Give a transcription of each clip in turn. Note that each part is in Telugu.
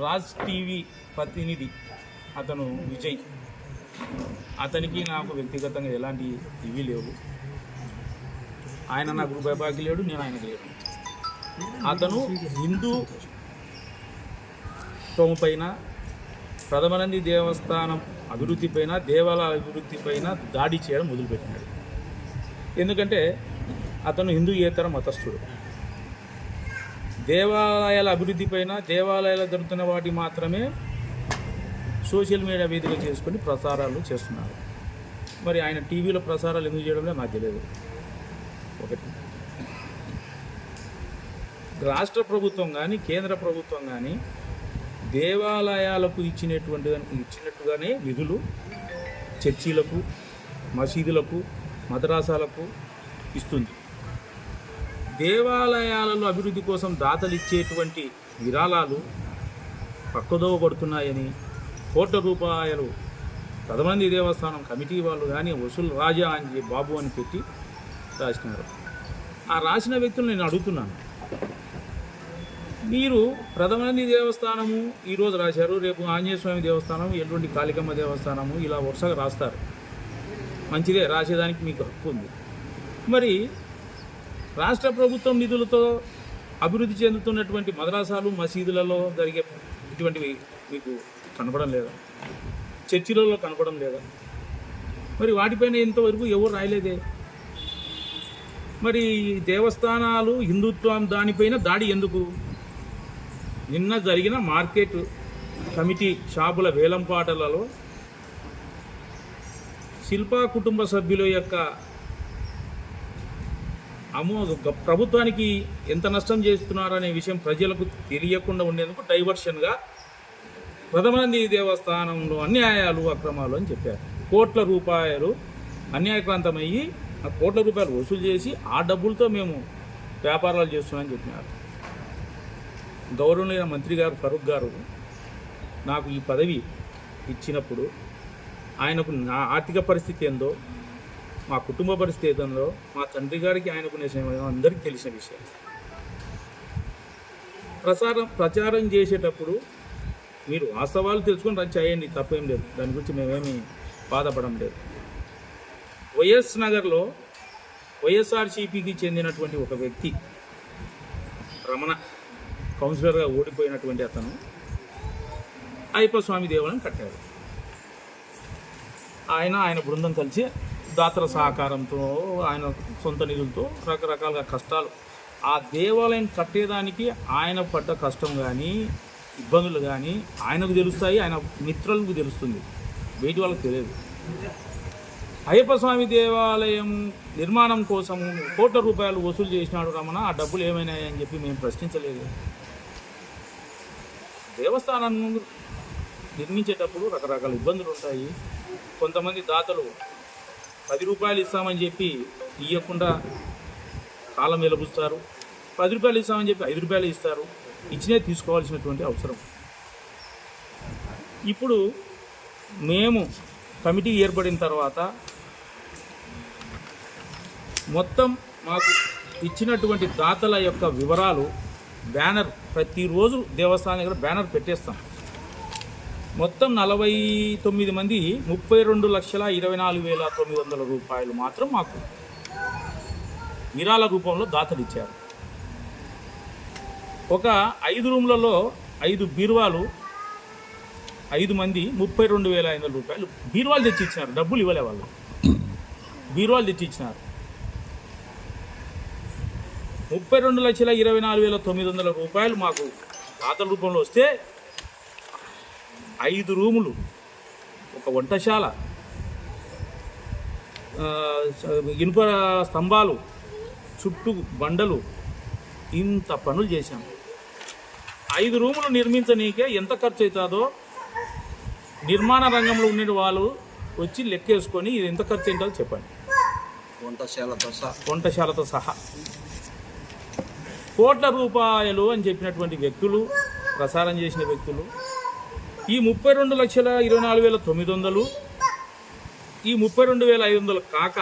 రాజ్ టీవీ ప్రతినిధి అతను విజయ్. అతనికి నాకు వ్యక్తిగతంగా ఎలాంటి ఇవి లేవు. ఆయన నాకు రూపాయి లేడు, నేను ఆయనకు లేడు. అతను హిందూత్వం పైన, ప్రథమనంది దేవస్థానం అభివృద్ధి పైన, దేవాలయాల అభివృద్ధి పైన దాడి చేయడం మొదలుపెట్టినాడు. ఎందుకంటే అతను హిందూయేతర మతస్థుడు. దేవాలయాల అభివృద్ధి పైన, దేవాలయాలు జరుగుతున్న వాటి మాత్రమే సోషల్ మీడియా వేదిక చేసుకొని ప్రసారాలు చేస్తున్నారు. మరి ఆయన టీవీలో ప్రసారాలు ఎందుకు చేయడంలో నాకు తెలియదు. ఒకటి, రాష్ట్ర ప్రభుత్వం కానీ కేంద్ర ప్రభుత్వం కానీ దేవాలయాలకు ఇచ్చినట్టుగానే నిధులు చర్చీలకు, మసీదులకు, మద్రాసాలకు ఇస్తుంది. దేవాలయాలలో అభివృద్ధి కోసం దాతలు ఇచ్చేటువంటి విరాళాలు పక్కదోవ పడుతున్నాయని కోట్ల రూపాయలు ప్రథమనంది దేవస్థానం కమిటీ వాళ్ళు కానీ వసూలు రాజా అని బాబు అని పెట్టి రాసినారు. ఆ రాసిన వ్యక్తులు నేను అడుగుతున్నాను, మీరు ప్రథమనంది దేవస్థానము ఈరోజు రాశారు, రేపు ఆంజనేయ స్వామి దేవస్థానం, ఎటువంటి కాళికమ్మ దేవస్థానము, ఇలా వరుసగా రాస్తారు. మంచిదే, రాసేదానికి మీకు హక్కు ఉంది. మరి రాష్ట్ర ప్రభుత్వం నిధులతో అభివృద్ధి చెందుతున్నటువంటి మద్రాసాలు, మసీదులలో జరిగే ఇటువంటివి మీకు కనపడం లేదా? చర్చిలలో కనపడం లేదా? మరి వాటిపైన ఇంతవరకు ఎవరు రాయలేదే. మరి దేవస్థానాలు, హిందుత్వం దానిపైన దాడి ఎందుకు? నిన్న జరిగిన మార్కెట్ కమిటీ షాపుల వేలంపాటలలో శిల్పా కుటుంబ సభ్యుల యొక్క ప్రభుత్వానికి ఎంత నష్టం చేస్తున్నారనే విషయం ప్రజలకు తెలియకుండా ఉండేందుకు డైవర్షన్గా ప్రథమనంది దేవస్థానంలో అన్యాయాలు, అక్రమాలు అని చెప్పారు. కోట్ల రూపాయలు అన్యాయక్రాంతమయ్యి ఆ కోట్ల రూపాయలు వసూలు చేసి ఆ డబ్బులతో మేము వ్యాపారాలు చేస్తున్నామని చెప్పినారు. గౌరవనీయ మంత్రి గారు ఫరూక్ గారు నాకు ఈ పదవి ఇచ్చినప్పుడు ఆయనకు నా ఆర్థిక పరిస్థితి ఏందో, మా కుటుంబ పరిస్థితి ఏదో, మా తండ్రి గారికి ఆయనకునే అందరికీ తెలిసిన విషయం. ప్రచారం చేసేటప్పుడు మీరు వాస్తవాలు తెలుసుకొని రన్ చేయండి, తప్పేం లేదు. దాని గురించి మేమేమీ బాధపడడం లేదు. వైఎస్ నగర్లో వైఎస్ఆర్సీపీకి చెందినటువంటి ఒక వ్యక్తి రమణ, కౌన్సిలర్గా ఓడిపోయినటువంటి అతను అయ్యప్ప స్వామి దేవాలయం కట్టారు. ఆయన బృందం కలిసి దాతల సహకారంతో, ఆయన సొంత నిధులతో రకరకాలుగా కష్టాలు, ఆ దేవాలయం కట్టేదానికి ఆయన పడ్డ కష్టం కానీ ఇబ్బందులు కానీ ఆయనకు తెలుస్తాయి, ఆయన మిత్రులకు తెలుస్తుంది, బయటి వాళ్ళకి తెలియదు. అయ్యప్ప స్వామి దేవాలయం నిర్మాణం కోసం కోట్ల రూపాయలు వసూలు చేసినాడు రమణ. ఆ డబ్బులు ఏమైనాయని చెప్పి మేము ప్రశ్నించలేదు. దేవస్థానం నిర్మించేటప్పుడు రకరకాల ఇబ్బందులు ఉంటాయి. కొంతమంది దాతలు 10 రూపాయలు ఇస్తామని చెప్పి ఇవ్వకుండా కాలం వెలుబుస్తారు. 10 రూపాయలు ఇస్తామని చెప్పి 5 రూపాయలు ఇస్తారు. ఇచ్చినే తీసుకోవాల్సినటువంటి అవసరం. ఇప్పుడు మేము కమిటీ ఏర్పడిన తర్వాత మొత్తం మాకు ఇచ్చినటువంటి దాతల యొక్క వివరాలు బ్యానర్, ప్రతిరోజు దేవస్థానం దగ్గర బ్యానర్ పెట్టేస్తాం. మొత్తం 49 మంది 32,24,900 రూపాయలు మాత్రం మాకు విరాళ రూపంలో దాతలు ఇచ్చారు. ఒక 5 రూమ్లలో 5 బీరువాలు, 5 మంది 32,500 రూపాయలు బీరువాలు తెచ్చి ఇచ్చినారు. డబ్బులు ఇవ్వలే వాళ్ళు, బీరువాలు తెచ్చి ఇచ్చినారు. 32,24,900 రూపాయలు మాకు దాతల రూపంలో వస్తే 5 రూములు, ఒక వంటశాల, ఇనుప స్తంభాలు, చుట్టూ బండలు, ఇంత పనులు చేశాం. 5 రూములు నిర్మించనీకే ఎంత ఖర్చు అవుతుందో నిర్మాణ రంగంలో ఉండే వాళ్ళు వచ్చి లెక్కేసుకొని ఇది ఎంత ఖర్చు ఏంటో చెప్పండి. వంటశాలతో సహా కోట్ల రూపాయలు అని చెప్పినటువంటి వ్యక్తులు, ప్రసారం చేసిన వ్యక్తులు ఈ 32,24,900, ఈ 32,500 కాక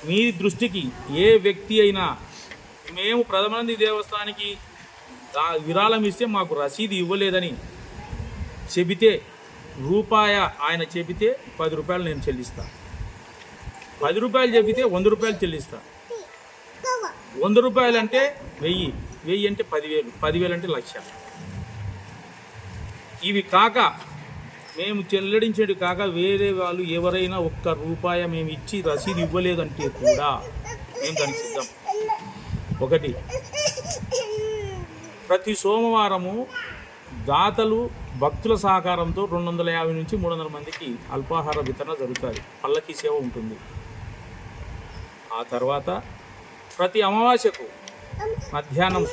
మీ దృష్టికి ఏ వ్యక్తి అయినా మేము ప్రథమనంది దేవస్థానానికి విరాళం ఇస్తే మాకు రసీదు ఇవ్వలేదని చెబితే ఆయన చెబితే 10 రూపాయలు నేను చెల్లిస్తా. 10 రూపాయలు చెబితే 100 రూపాయలు చెల్లిస్తా. 100 రూపాయలు అంటే 1000 అంటే 10,000, 10,000 అంటే 1,00,000. ఇవి కాక మేము చెల్లించేది కాక వేరే వాళ్ళు ఎవరైనా ₹1 మేము ఇచ్చి రసీదు ఇవ్వలేదంటే కూడా మేము దానికి సిద్ధం. ఒకటి, ప్రతి సోమవారము దాతలు భక్తుల సహకారంతో 250 నుంచి 300 మందికి అల్పాహార వితరణ జరుగుతుంది. పల్లకి సేవ ఉంటుంది. ఆ తర్వాత ప్రతి అమావాస్యకు మధ్యాహ్నం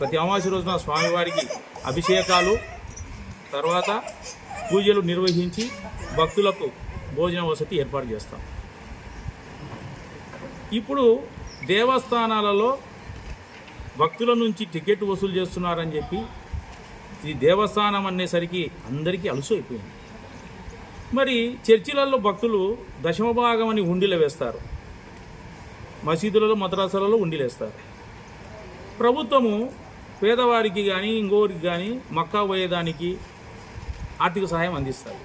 ప్రతి అమావాస్య రోజున స్వామివారికి అభిషేకాలు, తర్వాత పూజలు నిర్వహించి భక్తులకు భోజన వసతి ఏర్పాటు చేస్తాం. ఇప్పుడు దేవస్థానాలలో భక్తుల నుంచి టికెట్ వసూలు చేస్తున్నారని చెప్పి ఇది దేవస్థానం అనేసరికి అందరికీ అలసైపోయింది. మరి చర్చిలలో భక్తులు దశమభాగం అని హుండీలు వేస్తారు, మసీదులలో మద్రాసాలలో హుండీలు వేస్తారు. ప్రభుత్వము పేదవారికి కానీ ఇంకోరికి కానీ మక్కా పోయేదానికి ఆర్థిక సహాయం అందిస్తారు.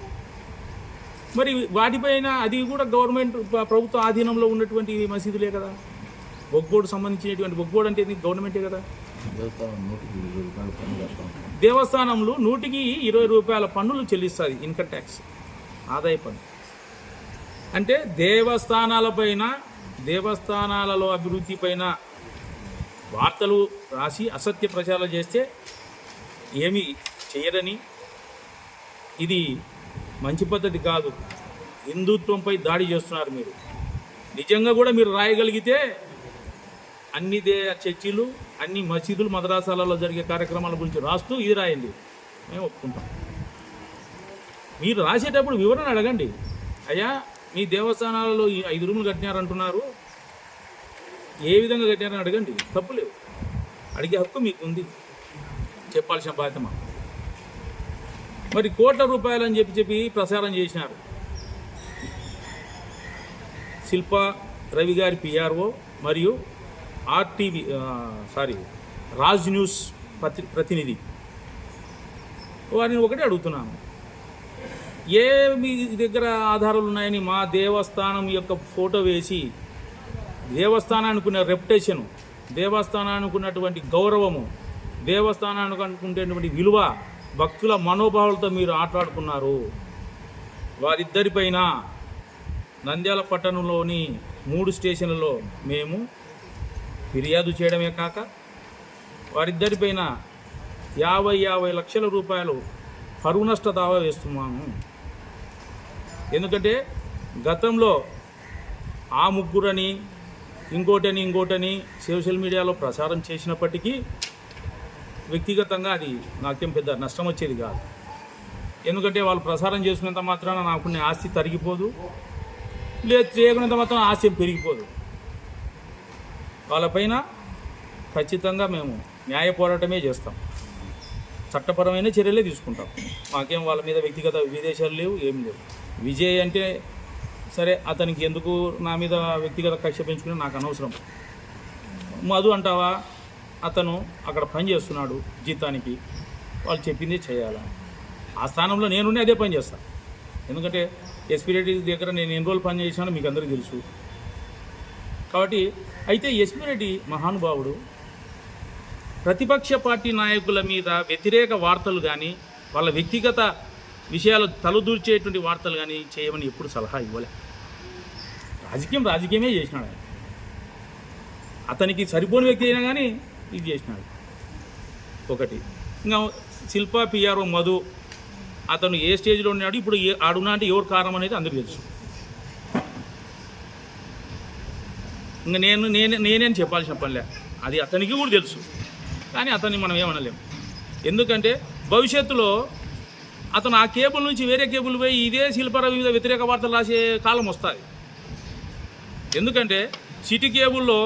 మరి వాటిపైన అది కూడా గవర్నమెంట్ ప్రభుత్వ ఆధీనంలో ఉన్నటువంటి మసీదులే కదా. బొగ్గోడు సంబంధించినటువంటి బొగ్గోడు అంటే గవర్నమెంటే కదా. దేవస్థానంలో 100కి 20 రూపాయల పన్నులు చెల్లిస్తుంది, ఇన్కమ్ ట్యాక్స్, ఆదాయ పన్ను. అంటే దేవస్థానాలలో అభివృద్ధి పైన వార్తలు రాసి అసత్య ప్రచారం చేస్తే ఏమీ చేయరని, ఇది మంచి పద్ధతి కాదు, హిందుత్వంపై దాడి చేస్తున్నారు మీరు. నిజంగా కూడా మీరు రాయగలిగితే అన్ని చర్చిలు, అన్ని మసీదులు, మద్రాసాలలో జరిగే కార్యక్రమాల గురించి రాస్తూ ఇది రాయండి, మేము ఒప్పుకుంటాం. మీరు రాసేటప్పుడు వివరణ అడగండి. అయ్యా, మీ దేవస్థానాలలో 5 రూములు కట్టినారంటున్నారు, ఏ విధంగా కట్టినారని అడగండి, తప్పులేదు. అడిగే హక్కు మీకు ఉంది, చెప్పాల్సిన బాధ్యత మాకు. మరి కోట్ల రూపాయలు అని చెప్పి ప్రసారం చేసినారు. శిల్పా రవి గారి పిఆర్ఓ మరియు రాజ్ న్యూస్ ప్రతినిధి, వారిని ఒకటే అడుగుతున్నాను, ఏ మీ దగ్గర ఆధారాలు ఉన్నాయని మా దేవస్థానం యొక్క ఫోటో వేసి దేవస్థానానికి ఉన్న రెప్యుటేషను, దేవస్థానానికి ఉన్నటువంటి గౌరవము, దేవస్థానానికి అనుకునేటువంటి విలువ, భక్తుల మనోభావాలతో మీరు ఆటలాడుకున్నారు. వారిద్దరిపైన నంద్యాల పట్టణంలోని 3 స్టేషన్లలో మేము ఫిర్యాదు చేయడమే కాక వారిద్దరిపైన 50 లక్షల రూపాయలు పరువు నష్ట దావా వేస్తున్నాము. ఎందుకంటే గతంలో ఆ ముగ్గురని ఇంకోటని సోషల్ మీడియాలో ప్రచారం చేసినప్పటికీ వ్యక్తిగతంగా అది నాకేం పెద్ద నష్టం వచ్చేది కాదు. ఎందుకంటే వాళ్ళు ప్రసారం చేసుకున్నంత మాత్రాన నాకున్న ఆస్తి తరిగిపోదు, లేదు చేయకున్నంత మాత్రం ఆస్తి పెరిగిపోదు. వాళ్ళపైన ఖచ్చితంగా మేము న్యాయ పోరాటమే చేస్తాం, చట్టపరమైన చర్యలే తీసుకుంటాం. మాకేం వాళ్ళ మీద వ్యక్తిగత విదేశాలు లేవు, ఏం లేవు. విజయ్ అంటే సరే, అతనికి ఎందుకు నా మీద వ్యక్తిగత కక్ష పెంచుకుని నాకు అనవసరం. మధు అంటావా, అతను అక్కడ పని చేస్తున్నాడు జీతానికి, వాళ్ళు చెప్పిందే చేయాలా. ఆ స్థానంలో నేనుండి అదే పని చేస్తాను. ఎందుకంటే ఎస్పీ రెడ్డి దగ్గర నేను ఎన్ని రోజులు పని చేశానో మీకు అందరికీ తెలుసు. కాబట్టి అయితే ఎస్పీ రెడ్డి మహానుభావుడు ప్రతిపక్ష పార్టీ నాయకుల మీద వ్యతిరేక వార్తలు కానీ, వాళ్ళ వ్యక్తిగత విషయాలు తలదూర్చేటువంటి వార్తలు కానీ చేయమని ఎప్పుడు సలహా ఇవ్వలే. రాజకీయమే చేసినాడు ఆయన. అతనికి సరిపోని వ్యక్తి అయినా కానీ ఇది చేసినాడు. ఒకటి, ఇంకా శిల్పా పిఆర్ఓ మధు, అతను ఏ స్టేజ్లో ఉన్నాడు, ఇప్పుడు ఆడున్నా అంటే ఎవరు కారణం అనేది అందరికీ తెలుసు. ఇంకా నేనేం చెప్పాల్సిన పనిలే, అది అతనికి కూడా తెలుసు. కానీ అతన్ని మనం ఏమనలేము. ఎందుకంటే భవిష్యత్తులో అతను ఆ కేబుల్ నుంచి వేరే కేబుల్ పోయి ఇదే శిల్పారావు మీద వ్యతిరేక వార్తలు రాసే కాలం వస్తుంది. ఎందుకంటే సిటీ కేబుల్లో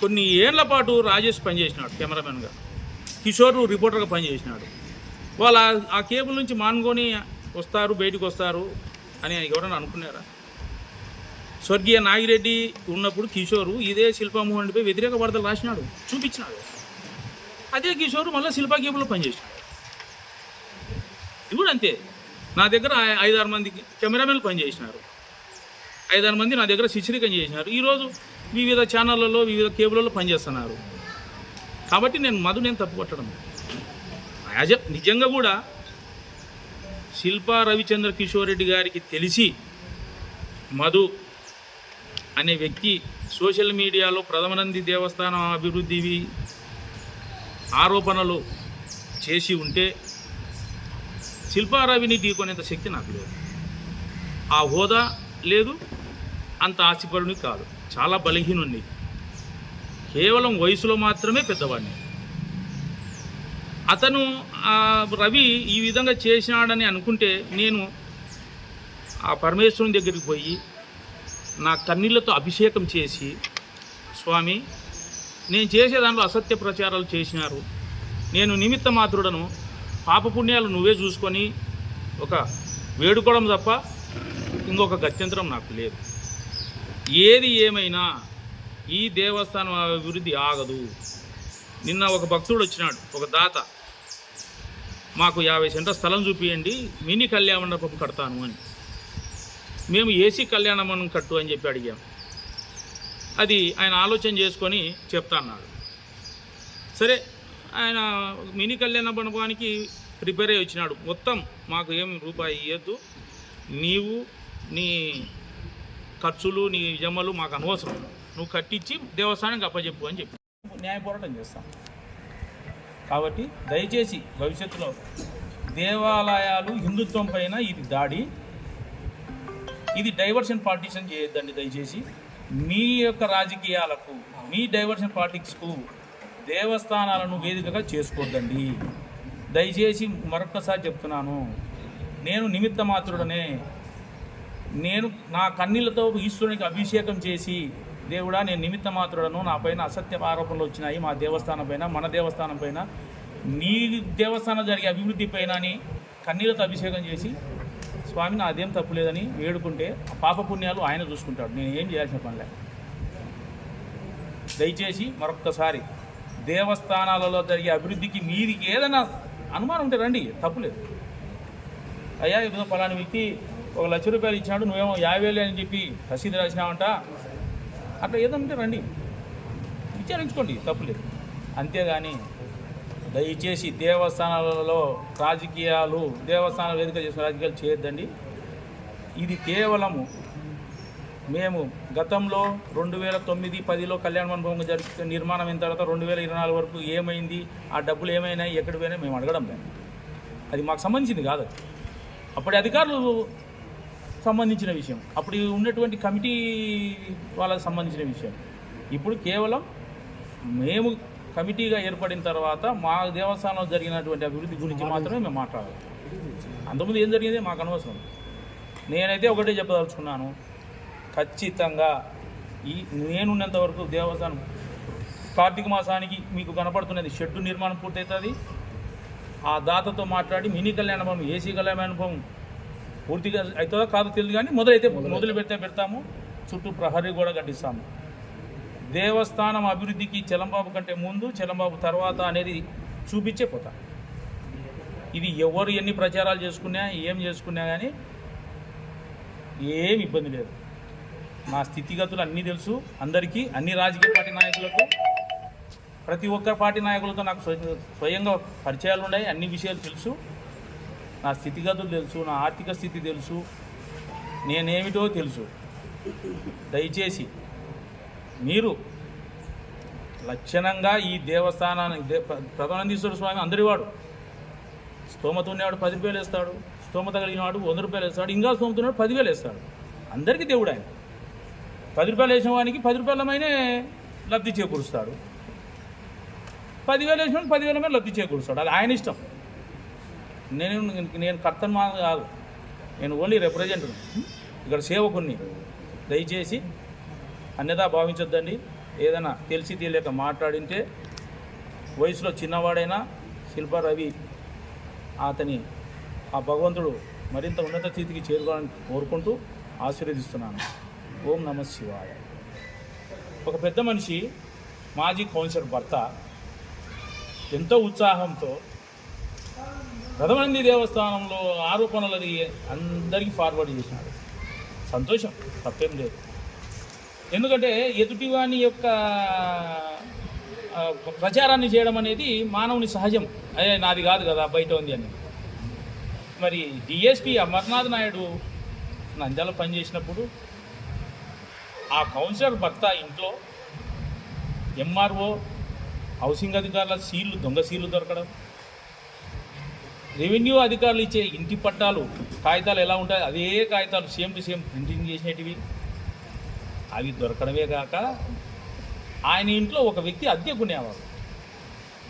కొన్ని ఏళ్ల పాటు రాజేష్ పనిచేసినాడు కెమెరామెన్గా, కిషోర్ రిపోర్టర్గా పనిచేసినాడు. వాళ్ళు ఆ కేబుల్ నుంచి మానుకొని వస్తారు, బయటకు వస్తారు అని ఎవరైనా అనుకున్నారా? స్వర్గీయ నాగిరెడ్డి ఉన్నప్పుడు కిషోరు ఇదే శిల్పామోహన్పై వ్యతిరేక వార్తలు రాసినాడు, చూపించినాడు. అదే కిషోర్ మళ్ళీ శిల్పా కేబుల్లో పనిచేసినాడు. ఇది కూడా అంతే. నా దగ్గర 5-6 మంది కెమెరామెన్లు పనిచేసినారు, 5-6 మంది నా దగ్గర శిష్యరికం చేసినారు. ఈరోజు వివిధ ఛానళ్ళలో వివిధ కేబుల్లో పనిచేస్తున్నారు. కాబట్టి నేను తప్పు పట్టడం నిజంగా కూడా శిల్పా రవిచంద్ర కిషోర్ రెడ్డి గారికి తెలిసి మధు అనే వ్యక్తి సోషల్ మీడియాలో ప్రథమనంది దేవస్థానం అభివృద్ధి ఆరోపణలు చేసి ఉంటే శిల్పా రవిని ఢీకొనేంత శక్తి నాకు లేదు. ఆ హోదా లేదు, అంత ఆస్తిపరుని కాదు, చాలా బలహీనుంది. కేవలం వయసులో మాత్రమే పెద్దవాడిని. అతను రవి ఈ విధంగా చేసినాడని అనుకుంటే నేను ఆ పరమేశ్వరుని దగ్గరికి పోయి నా కన్నీళ్లతో అభిషేకం చేసి, స్వామి నేను చేసే దాంట్లో అసత్య ప్రచారాలు చేసినారు, నేను నిమిత్త మాత్రుడను, పాపపుణ్యాలు నువ్వే చూసుకొని ఒక వేడుకోవడం తప్ప ఇంకొక గత్యంతరం నాకు లేదు. ఏది ఏమైనా ఈ దేవస్థానం అభివృద్ధి ఆగదు. నిన్న ఒక భక్తుడు వచ్చినాడు, ఒక దాత, మాకు 50 సెంట్ల స్థలం చూపియండి, మినీ కళ్యాణ మండపం కడతాను అని. మేము ఏసీ కళ్యాణ మండపం కట్టు అని చెప్పి అడిగాం. అది ఆయన ఆలోచన చేసుకొని చెప్తా అన్నాడు. సరే, ఆయన మినీ కళ్యాణ మండపానికి ప్రిపేర్ అయ్యి వచ్చినాడు. మొత్తం మాకు ఏమి రూపాయి ఇవ్వద్దు, నీవు నీ ఖర్చులు నీ జమ్మలు మాకు అనవసరం, నువ్వు కట్టించి దేవస్థానానికి అప్పచెప్పు అని చెప్పి న్యాయ పోరాటం చేస్తాం. కాబట్టి దయచేసి భవిష్యత్తులో దేవాలయాలు హిందుత్వం పైన ఇది దాడి, ఇది డైవర్షన్ పార్టీషన్ చేయొద్దండి. దయచేసి మీ యొక్క రాజకీయాలకు, మీ డైవర్షన్ పార్టీస్కు దేవస్థానాలను వేదికగా చేసుకోవద్దండి. దయచేసి మరొక్కసారి చెప్తున్నాను, నేను నిమిత్త మాత్రుడనే. నేను నా కన్నీళ్లతో ఈశ్వరునికి అభిషేకం చేసి, దేవుడా నేను నిమిత్త మాత్రుడను, నా పైన అసత్య ఆరోపణలు వచ్చినాయి, మా దేవస్థానం పైన, మన దేవస్థానం పైన, నీ దేవస్థానం జరిగే అభివృద్ధి పైన అని కన్నీళ్లతో అభిషేకం చేసి, స్వామి నాదేం తప్పు లేదని వేడుకుంటే ఆ పాపపుణ్యాలు ఆయన చూసుకుంటాడు, నేను ఏం చేయాల్సిన పనిలే. దయచేసి మరొక్కసారి దేవస్థానాలలో జరిగే అభివృద్ధికి మీదికి ఏదైనా అనుమానం ఉంటే రండి, తప్పులేదు. అయ్యా ఏదో ఫలాని వ్యక్తి 1 లక్ష రూపాయలు ఇచ్చినాడు, నువ్వేమో 50,000 అని చెప్పి రసీదు రాసినావంట, అట్లా ఏదంటే రండి, విచారించుకోండి, తప్పులేదు. అంతేగాని దయచేసి దేవస్థానాలలో రాజకీయాలు, దేవస్థానాలు వేదిక చేసిన రాజకీయాలు చేయొద్దండి. ఇది కేవలము మేము గతంలో 2009-10లో కళ్యాణ మండపం జరిగిన నిర్మాణం అయిన తర్వాత 2024 వరకు ఏమైంది, ఆ డబ్బులు ఏమైనాయి, ఎక్కడ పోయినా మేము అడగడం లేదు. అది మాకు సంబంధించింది కాదు, అప్పటి అధికారులు సంబంధించిన విషయం, అప్పుడు ఉన్నటువంటి కమిటీ వాళ్ళకి సంబంధించిన విషయం. ఇప్పుడు కేవలం మేము కమిటీగా ఏర్పడిన తర్వాత మా దేవస్థానంలో జరిగినటువంటి అభివృద్ధి గురించి మాత్రమే మేము మాట్లాడాలి. అంతకుముందు ఏం జరిగింది మాకు అనవసరం. నేనైతే ఒకటే చెప్పదలుచుకున్నాను, ఖచ్చితంగా నేనున్నంత వరకు దేవస్థానం కార్తీక మాసానికి మీకు కనపడుతున్నది షెడ్డు నిర్మాణం పూర్తవుతుంది. ఆ దాతతో మాట్లాడి మినీ కళ్యాణ మండపం, ఏసీ కళ్యాణ మండపం పూర్తిగా అవుతుందో కాదో తెలియదు, కానీ మొదలు పెడతాము. చుట్టూ ప్రహరీ కూడా కట్టిస్తాము. దేవస్థానం అభివృద్ధికి చలంబాబు కంటే ముందు, చలంబాబు తర్వాత అనేది చూపించే పోతా. ఇది ఎవరు ఎన్ని ప్రచారాలు చేసుకున్నా, ఏం చేసుకున్నా కానీ ఏం ఇబ్బంది లేదు. నా స్థితిగతులు అన్నీ తెలుసు అందరికీ, అన్ని రాజకీయ పార్టీ నాయకులకు, ప్రతి ఒక్క పార్టీ నాయకులతో నాకు స్వయంగా పరిచయాలు ఉన్నాయి, అన్ని విషయాలు తెలుసు. నా స్థితిగతులు తెలుసు, నా ఆర్థిక స్థితి తెలుసు, నేనేమిటో తెలుసు. దయచేసి మీరు లక్షణంగా ఈ దేవస్థానాన్ని, ప్రధానందీశ్వర స్వామి అందరివాడు, స్తోమత ఉన్నవాడు 10 రూపాయలు వేస్తాడు, స్తోమత కలిగిన వాడు 100 రూపాయలు వేస్తాడు, ఇంకా స్తోమత ఉన్నవాడు 10,000 వేస్తాడు. అందరికీ దేవుడు ఆయన. 10 రూపాయలు వేసిన వానికి 10 రూపాయలమైనా లబ్ధి చేకూరుస్తాడు, 10,000 వేసిన వాడికి 10,000 లబ్ధి చేకూరుస్తాడు. అది ఆయన ఇష్టం. నేను కర్తను కాదు, నేను ఓన్లీ రిప్రజెంట్, ఇక్కడ సేవకుని. దయచేసి అన్యదా భావించొద్దండి. ఏదైనా తెలిసి తెలియక మాట్లాడింటే, వయసులో చిన్నవాడైనా శిల్పా రవి అతని ఆ భగవంతుడు మరింత ఉన్నత స్థితికి చేరుకోవాలని కోరుకుంటూ ఆశీర్వదిస్తున్నాను. ఓం నమః శివాయ. ఒక పెద్ద మనిషి, మాజీ కౌన్సిలర్ భర్త, ఎంతో ఉత్సాహంతో రథమంది దేవస్థానంలో ఆరోపణలది అందరికీ ఫార్వర్డ్ చేసినాడు. సంతోషం, తప్పేం లేదు. ఎందుకంటే ఎదుటివాని యొక్క ప్రచారాన్ని చేయడం అనేది మానవుని సహజం. అదే నాది కాదు కదా, బయట ఉంది అని. మరి డిఎస్పి అమర్నాథ్ నాయుడు నంద్యాల పనిచేసినప్పుడు ఆ కౌన్సిలర్ భర్త ఇంట్లో ఎంఆర్ఓ హౌసింగ్ అధికారుల సీళ్లు, దొంగ సీళ్లు దొరకడం, రెవెన్యూ అధికారులు ఇచ్చే ఇంటి పట్టాలు కాగితాలు ఎలా ఉంటాయి అదే కాగితాలు సేమ్ టు సేమ్ ప్రింటింగ్ చేసినవి అవి దొరకడమే కాక ఆయన ఇంట్లో ఒక వ్యక్తి అద్దెకునేవాడు.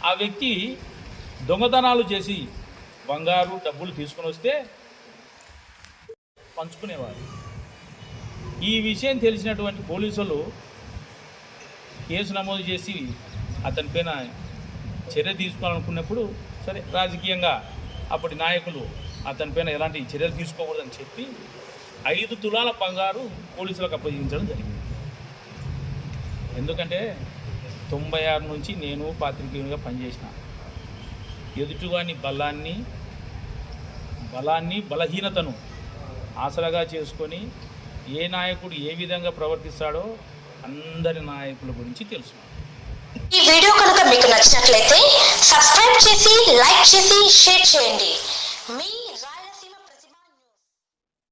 ఆ వ్యక్తి దొంగతనాలు చేసి బంగారు డబ్బులు తీసుకొని వస్తే పంచుకునేవారు. ఈ విషయం తెలిసినటువంటి పోలీసులు కేసు నమోదు చేసి అతని పైన చర్య తీసుకోవాలనుకున్నప్పుడు సరే రాజకీయంగా అప్పటి నాయకులు అతని పైన ఎలాంటి చర్యలు తీసుకోకూడదని చెప్పి 5 తులాల బంగారు పోలీసులకు అప్పగించడం జరిగింది. ఎందుకంటే 96 నుంచి నేను పాత్రికేయునిగా పనిచేసిన. ఎదుటివాని బలాన్ని బలహీనతను ఆసరాగా చేసుకొని ఏ నాయకుడు ఏ విధంగా ప్రవర్తిస్తాడో అందరి నాయకుల గురించి తెలుసు. ఈ వీడియో కనుక మీకు నచ్చినట్లయితే సబ్స్క్రైబ్ చేసి, లైక్ చేసి, షేర్ చేయండి. మీ